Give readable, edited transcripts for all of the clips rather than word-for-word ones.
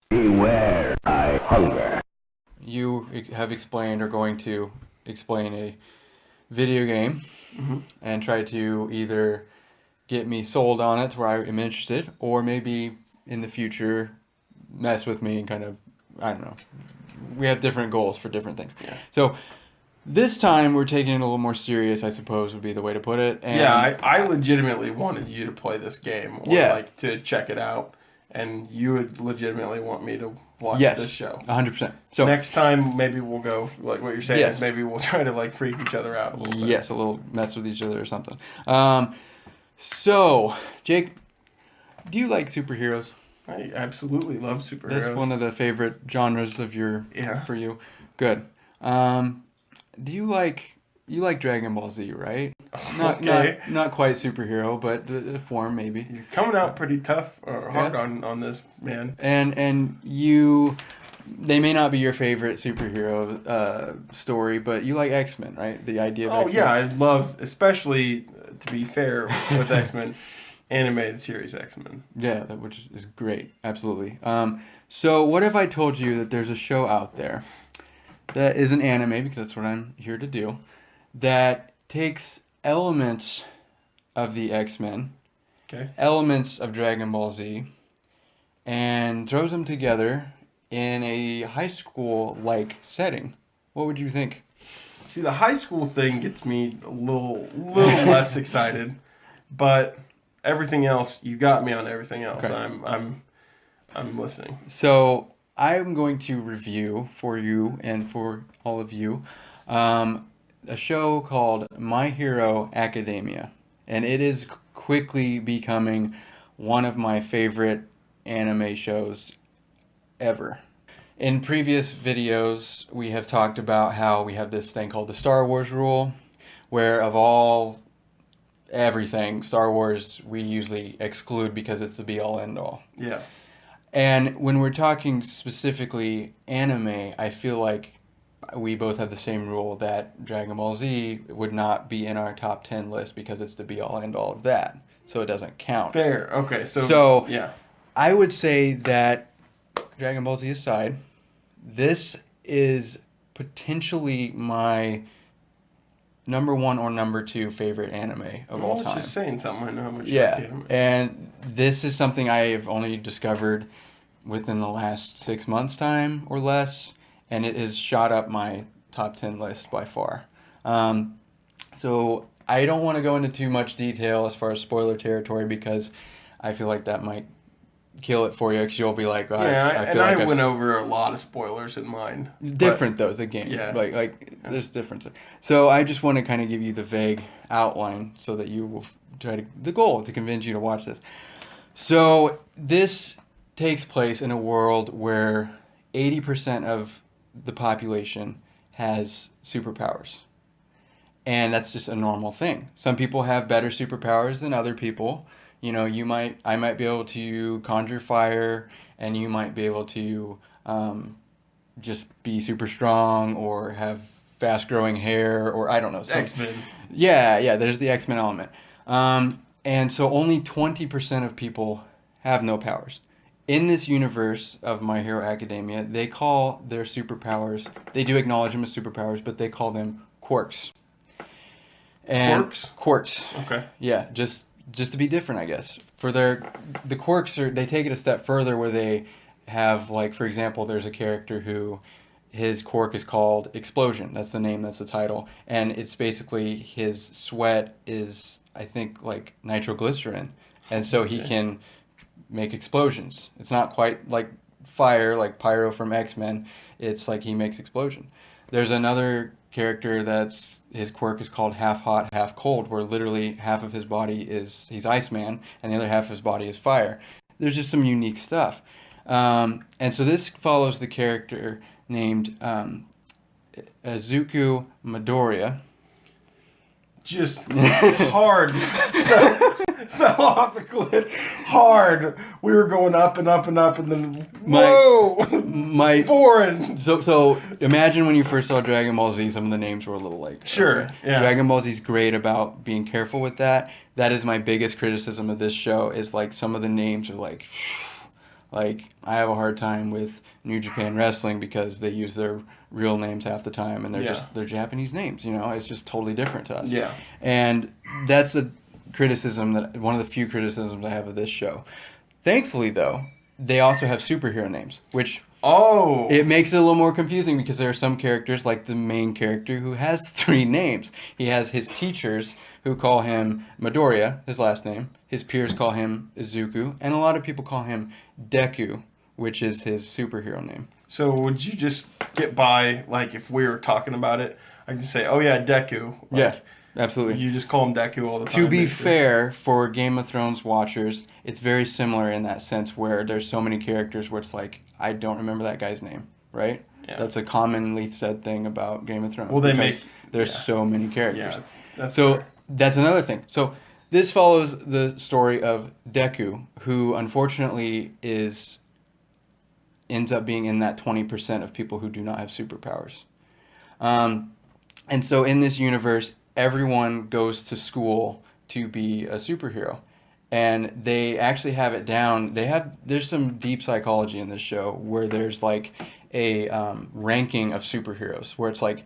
Beware, I hunger. You have explained or going to explain a video game and try to either get me sold on it to where I am interested, or maybe in the future mess with me and kind of, I don't know. We have different goals for different things. Yeah. So this time we're taking it a little more serious, I suppose would be the way to put it. And Yeah, I legitimately wanted you to play this game or Yeah. like to check it out, and you would legitimately want me to watch yes, this show. 100%. So Next time, maybe we'll go like what you're saying Yes. is maybe we'll try to like freak each other out a little bit. yes, a little mess with each other or something. So Jake, do you like superheroes? I absolutely love superheroes. That's one of the favorite genres of Yeah. for you. Good. Do you like Dragon Ball Z, right? Okay. Not quite superhero, but the form maybe. You're coming out pretty tough or hard on this, man. And they may not be your favorite superhero story, but you like X-Men, right? The idea of Oh X-Men. yeah, I love, especially to be fair with X-Men, animated series X-Men. Yeah, which is great. Absolutely. So what if I told you that there's a show out there that is an anime, because that's what I'm here to do, that takes elements of the X-Men, Okay. elements of Dragon Ball Z, and throws them together in a high school-like setting? What would you think? See, the high school thing gets me a little less excited, but everything else, you got me on everything else. Okay. I'm listening. So I'm going to review for you and for all of you a show called My Hero Academia, and it is quickly becoming one of my favorite anime shows ever. In previous videos, we have talked about how we have this thing called the Star Wars rule, where of all everything Star Wars we usually exclude because it's the be all end all. Yeah. And when we're talking specifically anime, I feel like we both have the same rule that Dragon Ball Z would not be in our top 10 list because it's the be all end all of that. So it doesn't count. Fair. Okay. So yeah. I would say that Dragon Ball Z aside, this is potentially my number one or number two favorite anime of all time. Just saying something. I know how much you Yeah, like anime. and this is something I have only discovered within the last 6 months' time or less, and it has shot up my top 10 list by far. So I don't want to go into too much detail as far as spoiler territory because I feel like that might kill it for you because you'll be like, oh, Yeah, I feel like I I've went over a lot of spoilers in mine. different though, the game. Yeah. There's differences. So I just want to kind of give you the vague outline so that you will try to, the goal to convince you to watch this. So this takes place in a world where 80% of the population has superpowers. And that's just a normal thing. Some people have better superpowers than other people. You know, I might be able to conjure fire, and you might be able to just be super strong or have fast growing hair, or I don't know. X-Men. Yeah, there's the X-Men element. And so only 20% of people have no powers. In this universe of My Hero Academia, they call their superpowers, they do acknowledge them as superpowers, but they call them quirks. And Quirks? Quirks. Okay. Yeah, just to be different, I guess. For the quirks they take it a step further where they have, like, for example, there's a character who his quirk is called Explosion. That's the name, that's the title. And it's basically his sweat is, I think, like nitroglycerin. And so he can make explosions. It's not quite like fire, like Pyro from X-Men. It's like he makes explosion. There's another character that's his quirk is called half hot, half cold, where literally half of his body he's Iceman and the other half of his body is fire. There's just some unique stuff. And so this follows the character named Azuku Midoriya. Just hard. Fell off the cliff hard. We were going up and up and up, and then whoa, foreign. So imagine when you first saw Dragon Ball Z, some of the names were a little like sure. Okay. Yeah. Dragon Ball Z is great about being careful with that. That is my biggest criticism of this show. Is like some of the names are like Like, I have a hard time with New Japan Wrestling because they use their real names half the time, and they're Japanese names. It's just totally different to us. Yeah. And that's one of the few criticisms I have of this show. Thankfully, though, they also have superhero names, which it makes it a little more confusing because there are some characters, like the main character, who has 3 names. He has his teachers who call him Midoriya, his last name. His peers call him Izuku, and a lot of people call him Deku, which is his superhero name. So would you just get by, like, if we were talking about it, I can say, oh yeah, Deku. Like, yeah, absolutely. You just call him Deku all the time. To be fair, for Game of Thrones watchers, it's very similar in that sense where there's so many characters where it's like, I don't remember that guy's name, right? Yeah. That's a commonly said thing about Game of Thrones. Well, there's so many characters. That's so fair. That's another thing. So this follows the story of Deku, who unfortunately ends up being in that 20% of people who do not have superpowers. And so in this universe, everyone goes to school to be a superhero. And they actually have it down. There's some deep psychology in this show where there's like a ranking of superheroes where it's like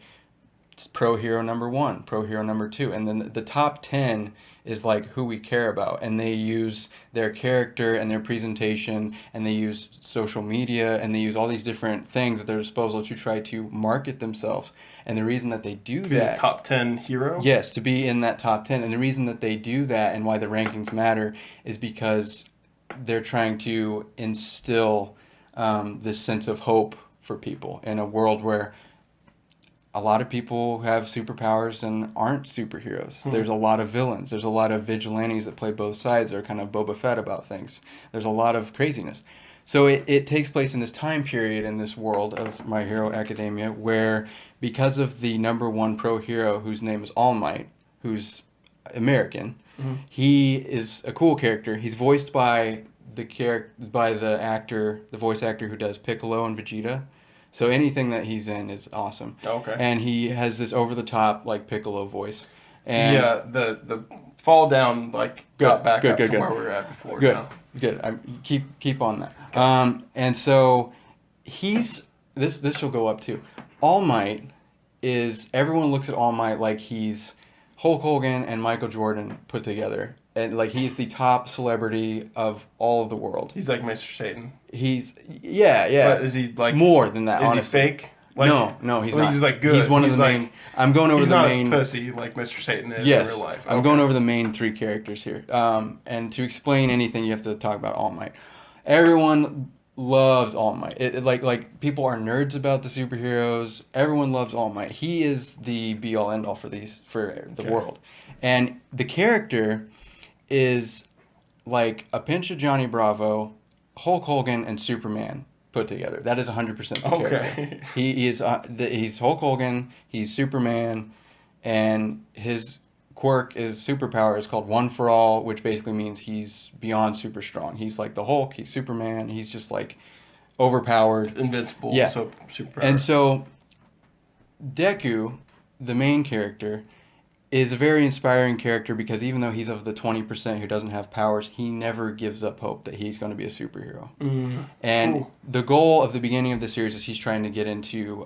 pro hero number 1, pro hero number 2, and then the top 10 is like who we care about, and they use their character and their presentation, and they use social media, and they use all these different things at their disposal to try to market themselves. And the reason that they do that, the top 10 hero? Yes, to be in that top 10. And the reason that they do that and why the rankings matter is because they're trying to instill this sense of hope for people in a world where a lot of people have superpowers and aren't superheroes. There's a lot of villains. There's a lot of vigilantes that play both sides. They're kind of Boba Fett about things. There's a lot of craziness. So it takes place in this time period in this world of My Hero Academia where, because of the number 1 pro hero whose name is All Might, who's American, he is a cool character. He's voiced by the voice actor who does Piccolo and Vegeta. So anything that he's in is awesome. Okay. And he has this over-the-top, like, Piccolo voice. And the fall down, like, got back up to where we were at before. Good, now. good. Keep on that. Okay. And so this will go up too. All Might everyone looks at All Might like he's Hulk Hogan and Michael Jordan put together. And like he's the top celebrity of all of the world. He's like Mr. Satan. Yeah. But is he like more than that? Honestly, he fake? Like, no, he's not. He's like good. He's one of the main. I'm going over the main. He's not a pussy like Mr. Satan is yes, in real life. I'm going over the main 3 characters here. And to explain anything, you have to talk about All Might. Everyone loves All Might. Like people are nerds about the superheroes. Everyone loves All Might. He is the be all end all for the world, and the character is like a pinch of Johnny Bravo, Hulk Hogan, and Superman put together. That is 100% the character. He's Hulk Hogan, he's Superman, and his superpower is called One for All, which basically means he's beyond super strong. He's like the Hulk, he's Superman, he's just like overpowered. Invincible, yeah. So superpower. And so Deku, the main character, is a very inspiring character because even though he's of the 20% who doesn't have powers, he never gives up hope that he's going to be a superhero. And the goal of the beginning of the series is he's trying to get into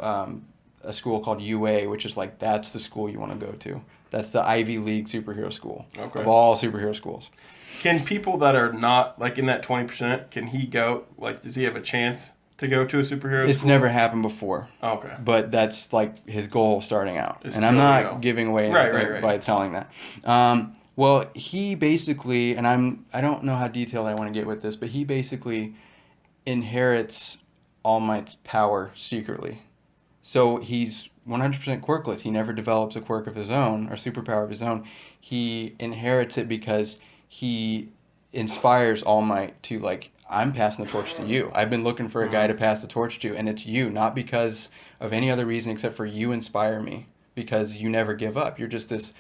a school called UA, which is like, that's the school you want to go to. That's the Ivy League superhero school of all superhero schools. Can people that are not like in that 20%, can he go, like, does he have a chance to go to a superhero school? It's never happened before. Okay. But that's like his goal starting out. And I'm not giving away anything by telling that. Well, he basically, and I don't know how detailed I want to get with this, but he basically inherits All Might's power secretly. So he's 100% quirkless. He never develops a quirk of his own or superpower of his own. He inherits it because he inspires All Might to, like, I'm passing the torch to you. I've been looking for a guy to pass the torch to, and it's you, not because of any other reason except for you inspire me, because you never give up. You're just this,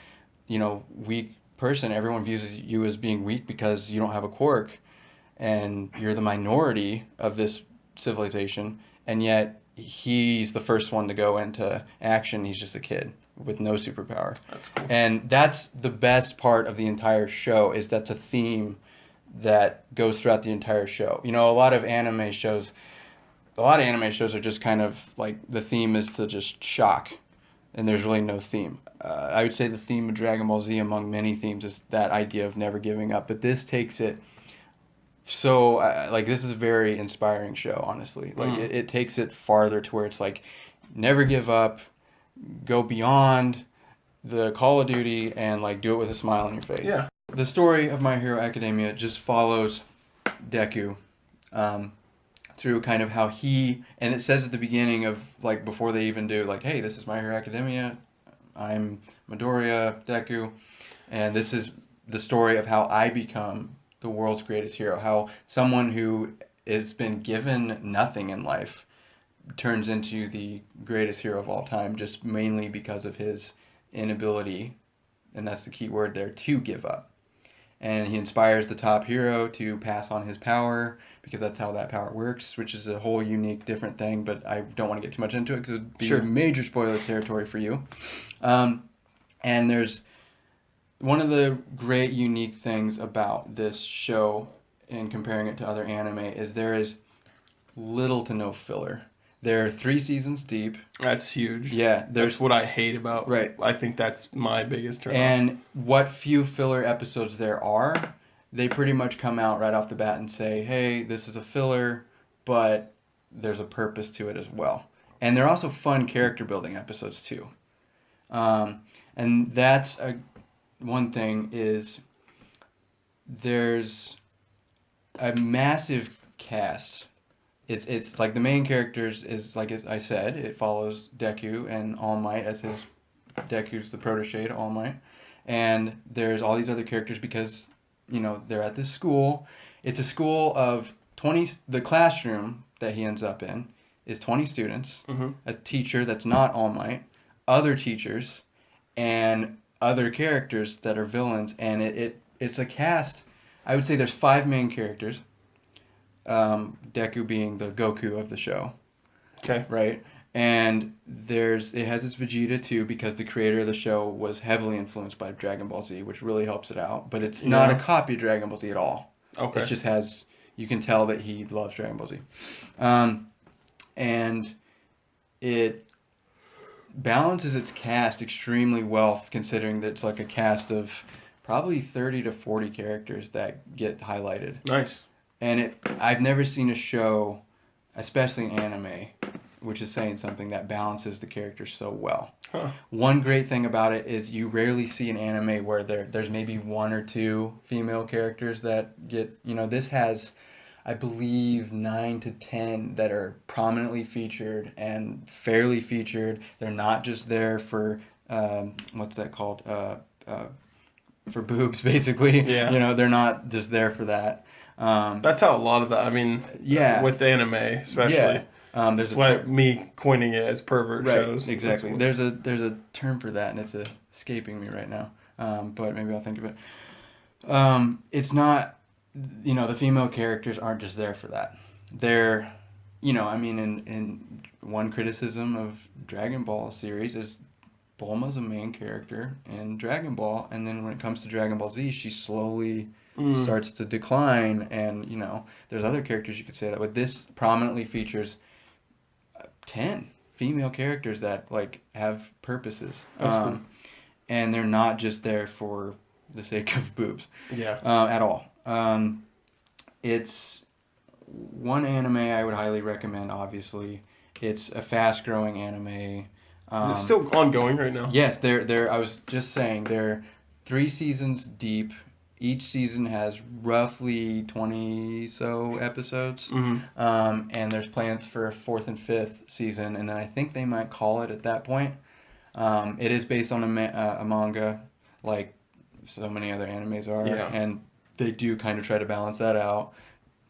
weak person. Everyone views you as being weak because you don't have a quirk, and you're the minority of this civilization, and yet he's the first one to go into action. He's just a kid with no superpower. That's cool. And that's the best part of the entire show, is that's a theme that goes throughout the entire show. You know, a lot of anime shows are just kind of like the theme is to just shock, and there's really no theme. I would say the theme of Dragon Ball Z, among many themes, is that idea of never giving up. But this takes it so like this is a very inspiring show, honestly. Like it takes it farther to where it's like never give up, go beyond the Call of Duty, and like do it with a smile on your face. Yeah. The story of My Hero Academia just follows Deku through kind of how and it says at the beginning of like before they even do like, hey, this is My Hero Academia, I'm Midoriya, Deku, and this is the story of how I become the world's greatest hero, how someone who has been given nothing in life turns into the greatest hero of all time, just mainly because of his inability, and that's the key word there, to give up. And he inspires the top hero to pass on his power, because that's how that power works, which is a whole unique, different thing, but I don't want to get too much into it because it would be major spoiler territory for you. And there's one of the great unique things about this show, in comparing it to other anime, is there is little to no filler. They're 3 seasons deep. That's huge. Yeah. That's what I hate about. Right. I think that's my biggest turn. And what few filler episodes there are, they pretty much come out right off the bat and say, hey, this is a filler, but there's a purpose to it as well. And they're also fun character building episodes too. And that's one thing is there's a massive cast. It's like the main characters is, like I said, it follows Deku and All Might as Deku's the protege to All Might. And there's all these other characters because, you know, they're at this school. It's a school of 20, the classroom that he ends up in is 20 students, a teacher that's not All Might, other teachers, and other characters that are villains. And it's a cast, I would say there's 5 main characters. Deku being the Goku of the show. Okay. Right? And it has its Vegeta too, because the creator of the show was heavily influenced by Dragon Ball Z, which really helps it out. But it's not a copy of Dragon Ball Z at all. Okay. It just has, you can tell that he loves Dragon Ball Z. And it balances its cast extremely well, considering that it's like a cast of probably 30 to 40 characters that get highlighted. Nice. And I've never seen a show, especially in anime, which is saying something, that balances the characters so well. Huh. One great thing about it is you rarely see an anime where there's maybe 1 or 2 female characters that get, you know, this has, I believe, 9 to 10 that are prominently featured and fairly featured. They're not just there for, what's that called? For boobs, basically. Yeah. You know, they're not just there for that. That's how a lot of that, I mean, with anime especially. Yeah. There's that's why me coining it as pervert shows. Exactly. There's a term for that, and it's escaping me right now. But maybe I'll think of it. It's not, you know, the female characters aren't just there for that. They're, you know, I mean, in one criticism of Dragon Ball series is Bulma's a main character in Dragon Ball, and then when it comes to Dragon Ball Z, she slowly starts to decline, and, you know, there's other characters you could say that, but this prominently features 10 female characters that, like, have purposes. That's cool. And they're not just there for the sake of boobs. Yeah. At all. It's one anime I would highly recommend, obviously. It's a fast-growing anime. Is it still ongoing right now? Yes, I was just saying, they're 3 seasons deep. Each season has roughly 20 so episodes. And there's plans for a 4th and 5th season, and then I think they might call it at that point. It is based on a manga, like so many other animes are, and they do kind of try to balance that out.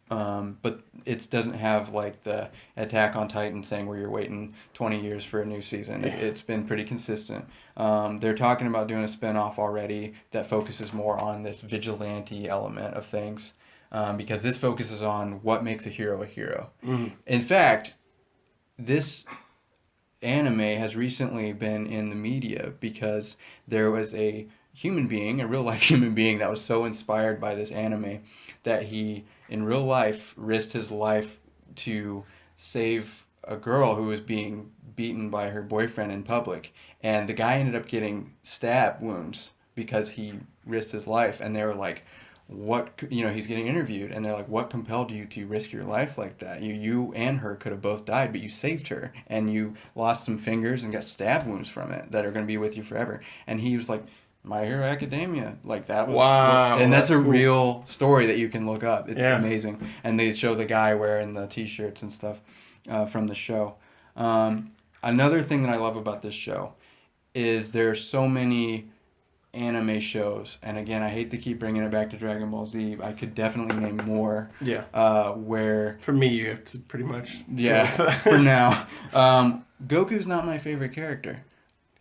But it doesn't have like the Attack on Titan thing where you're waiting 20 years for a new season. It's been pretty consistent. They're talking about doing a spinoff already that focuses more on this vigilante element of things, because this focuses on what makes a hero a hero. In fact, this anime has recently been in the media because there was a human being, a real life human being that was so inspired by this anime that he in real life risked his life to save a girl who was being beaten by her boyfriend in public, and the guy ended up getting stab wounds because he risked his life. And they were like, what, he's getting interviewed, and they're like, what compelled you to risk your life like that? You and her could have both died, but you saved her, and you lost some fingers and got stab wounds from it that are going to be with you forever. And he was like, My Hero Academia, like that was, wow, and that's a cool. real story that you can look up. It's amazing. And they show the guy wearing the t-shirts and stuff from the show. Another thing that I love about this show is there's so many anime shows, and again, I hate to keep bringing it back to Dragon Ball Z. I could definitely name more. Yeah. Where for me, you have to pretty much. Yeah. For now, Goku's not my favorite character.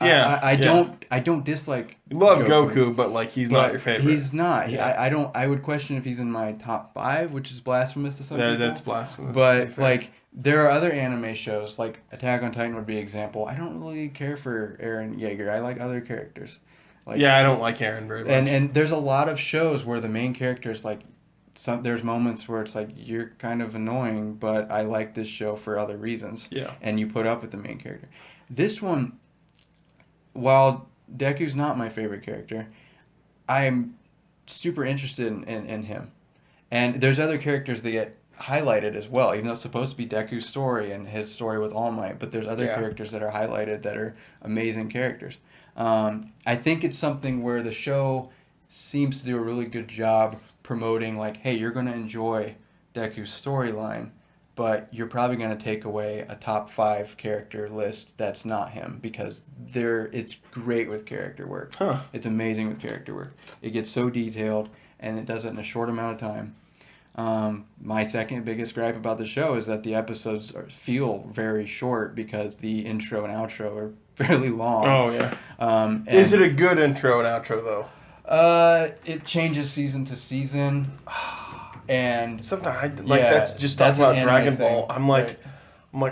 Yeah. I don't dislike. You love Goku, but like he's not your favorite. He's not. Yeah. I don't. I would question if he's in my top 5, which is blasphemous to some people. That's blasphemous. But like, there are other anime shows, like Attack on Titan would be an example. I don't really care for Eren Yeager. I like other characters. Like, I don't like Eren very much. And there's a lot of shows where the main character is like, there's moments where it's like, you're kind of annoying, but I like this show for other reasons. Yeah. And you put up with the main character. This one, while Deku's not my favorite character, I'm super interested in him. And there's other characters that get highlighted as well, even though it's supposed to be Deku's story and his story with All Might, but there's other characters that are highlighted that are amazing characters. I think it's something where the show seems to do a really good job promoting, like, hey, you're going to enjoy Deku's storyline, but you're probably going to take away a top 5 character list that's not him, because it's great with character work. Huh. It's amazing with character work. It gets so detailed, and it does it in a short amount of time. My second biggest gripe about the show is that the episodes feel very short because the intro and outro are fairly long. Oh, yeah. Is it a good intro and outro, though? It changes season to season. And sometimes that's just talking about Dragon Ball. I'm like,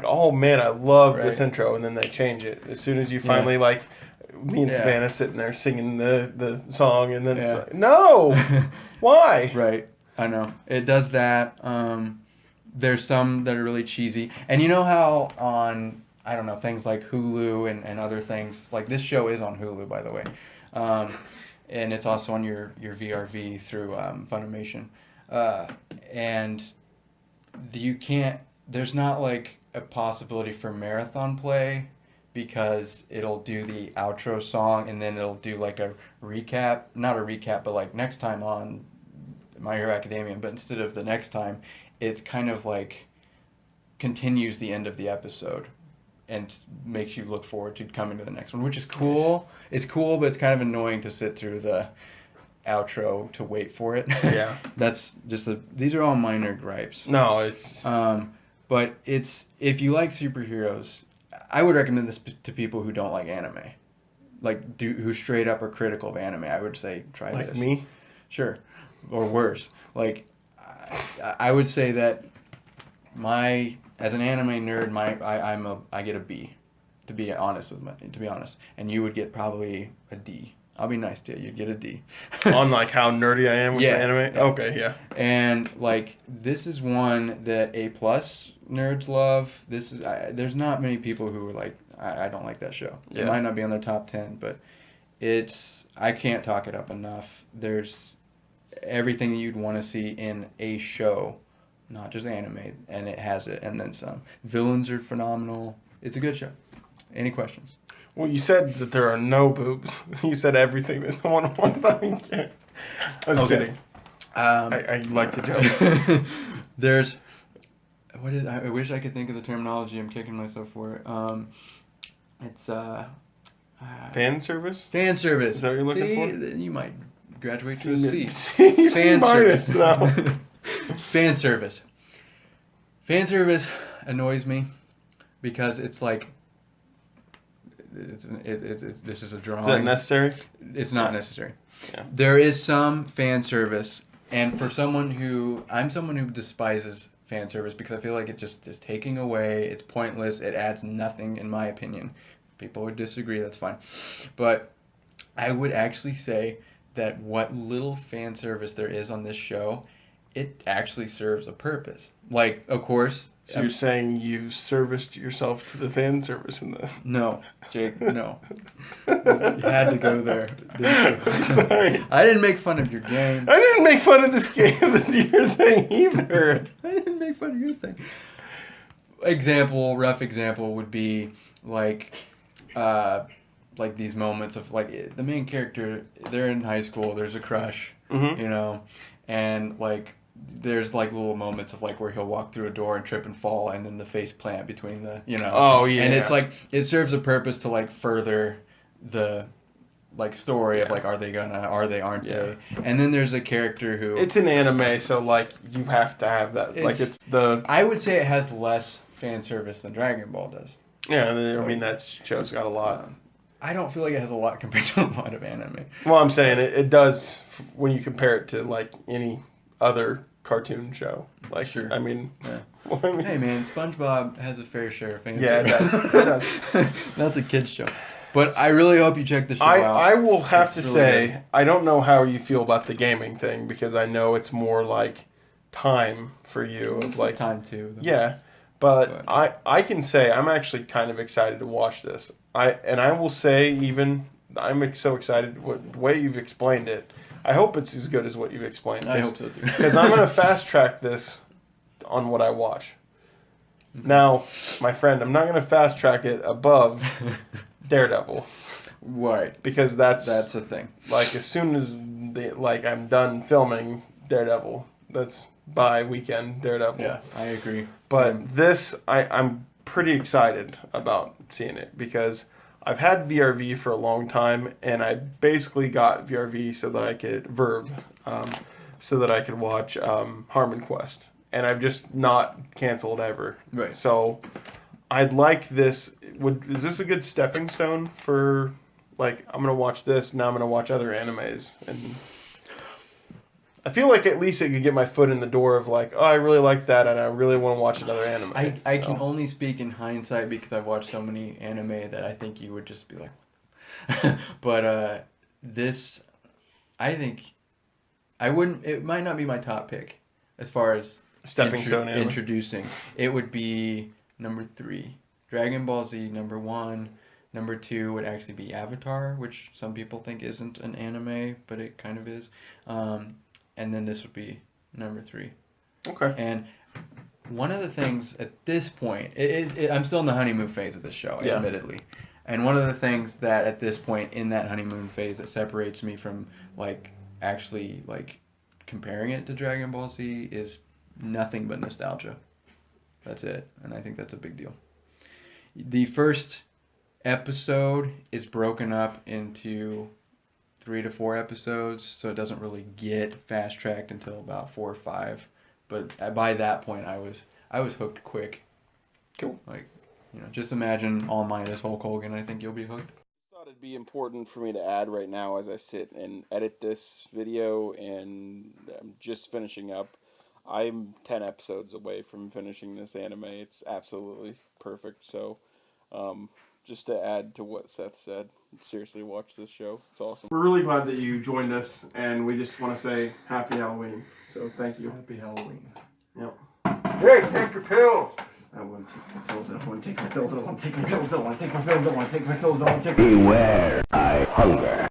oh man, I love this intro, and then they change it as soon as you finally me and Savannah sitting there singing the song, and then it's like, no, why? Right, I know it does that. There's some that are really cheesy, and you know how on things like Hulu and other things, like this show is on Hulu, by the way, and it's also on your VRV through Funimation. And there's not like a possibility for marathon play, because it'll do the outro song and then it'll do like a recap, not a recap, but like next time on My Hero Academia, but instead of the next time, it's kind of like continues the end of the episode and makes you look forward to coming to the next one, which is cool. It's cool, but it's kind of annoying to sit through the outro to wait for it. Yeah. That's just these are all minor gripes. No, it's but if you like superheroes, I would recommend this to people who don't like anime. Like who straight up are critical of anime. I would say try this. Like me? Sure. Or worse. Like I would say that as an anime nerd, I get a B, to be honest. And you would get probably a D. I'll be nice to you. You'd get a D. On like how nerdy I am with anime? Yeah. Okay, yeah. And like this is one that A+ nerds love. There's not many people who are like, I don't like that show. It might not be on their top 10, but I can't talk it up enough. There's everything that you'd want to see in a show, not just anime, and it has it, and then some. Villains are phenomenal. It's a good show. Any questions? Well, you said that there are no boobs. You said everything that someone wants. I was kidding. I like to joke. There's... I wish I could think of the terminology. I'm kicking myself for it. It's... fan service? Fan service. Is that what you're looking for? You might graduate to a C. Fan service. No. Fan service. Fan service annoys me because it's like... this is a drawing. Is that necessary? It's not necessary. Yeah. There is some fan service, and I'm someone who despises fan service because I feel like it just is taking away. It's pointless. It adds nothing, in my opinion. People would disagree. That's fine, but I would actually say that what little fan service there is on this show, it actually serves a purpose. Like, of course... So you're saying you've serviced yourself to the fan service in this? No, Jake, no. You had to go there. Sorry. I didn't make fun of your game. I didn't make fun of this game, your thing either. I didn't make fun of your thing. Rough example would be like these moments of like the main character, they're in high school, there's a crush, you know, and like there's like little moments of like where he'll walk through a door and trip and fall, and then the face plant between the, you know. Oh yeah. And it's like it serves a purpose to like further the like story of like, are they, aren't they? And then there's a character who, it's an anime, so like you have to have that. Like it's the, I would say it has less fan service than Dragon Ball does. Yeah, I mean that show's got a lot. I don't feel like it has a lot compared to a lot of anime. Well, I'm saying it does when you compare it to like any other cartoon show. Like, sure. I mean, well, I mean, hey man, SpongeBob has a fair share of fans. Yeah, it does. That's a kid's show. But I really hope you check the show out. I will have to really say, good. I don't know how you feel about the gaming thing, because I know it's more like time for you. It's like time too. Though. Yeah, but I can say I'm actually kind of excited to watch this. I will say, even I'm so excited the way you've explained it. I hope it's as good as what you've explained. I hope so too. Because I'm gonna fast track this on what I watch. Okay. Now, my friend, I'm not gonna fast track it above Daredevil. Right. Because that's a thing. Like as soon as I'm done filming Daredevil, that's by weekend Daredevil. Yeah, I agree. But this, I'm pretty excited about seeing it, because I've had VRV for a long time, and I basically got VRV so that I could so that I could watch Harmon Quest, and I've just not canceled ever. Right. So I'd like this. Is this a good stepping stone for, like, I'm gonna watch this, now I'm gonna watch other animes, and I feel like at least it could get my foot in the door of like, oh, I really like that, and I really want to watch another anime. I can only speak in hindsight because I've watched so many anime that I think you would just be like, but this, I think, I wouldn't. It might not be my top pick as far as stepping stone anime. Introducing. It would be number 3, Dragon Ball Z. Number 1. Number 2 would actually be Avatar, which some people think isn't an anime, but it kind of is. And then this would be number 3. Okay. And one of the things at this point, I'm still in the honeymoon phase of this show, admittedly. And one of the things that at this point in that honeymoon phase that separates me from like actually like comparing it to Dragon Ball Z is nothing but nostalgia. That's it. And I think that's a big deal. The first episode is broken up into 3 to 4 episodes, so it doesn't really get fast tracked until about 4 or 5. But by that point, I was hooked quick. Cool. Like, you know, just imagine All Might as Hulk Hogan. I think you'll be hooked. I thought it'd be important for me to add right now as I sit and edit this video, and I'm just finishing up. I'm 10 episodes away from finishing this anime. It's absolutely perfect. So, just to add to what Seth said, seriously watch this show. It's awesome. We're really glad that you joined us, and we just want to say Happy Halloween. So thank you. Happy Halloween. Yep. Hey, take your pills! I want to take my pills. I don't want to take my pills. I don't want to take my pills. I don't want to take my pills. I don't want to take my pills. I don't want to take my pills. Beware, I hunger.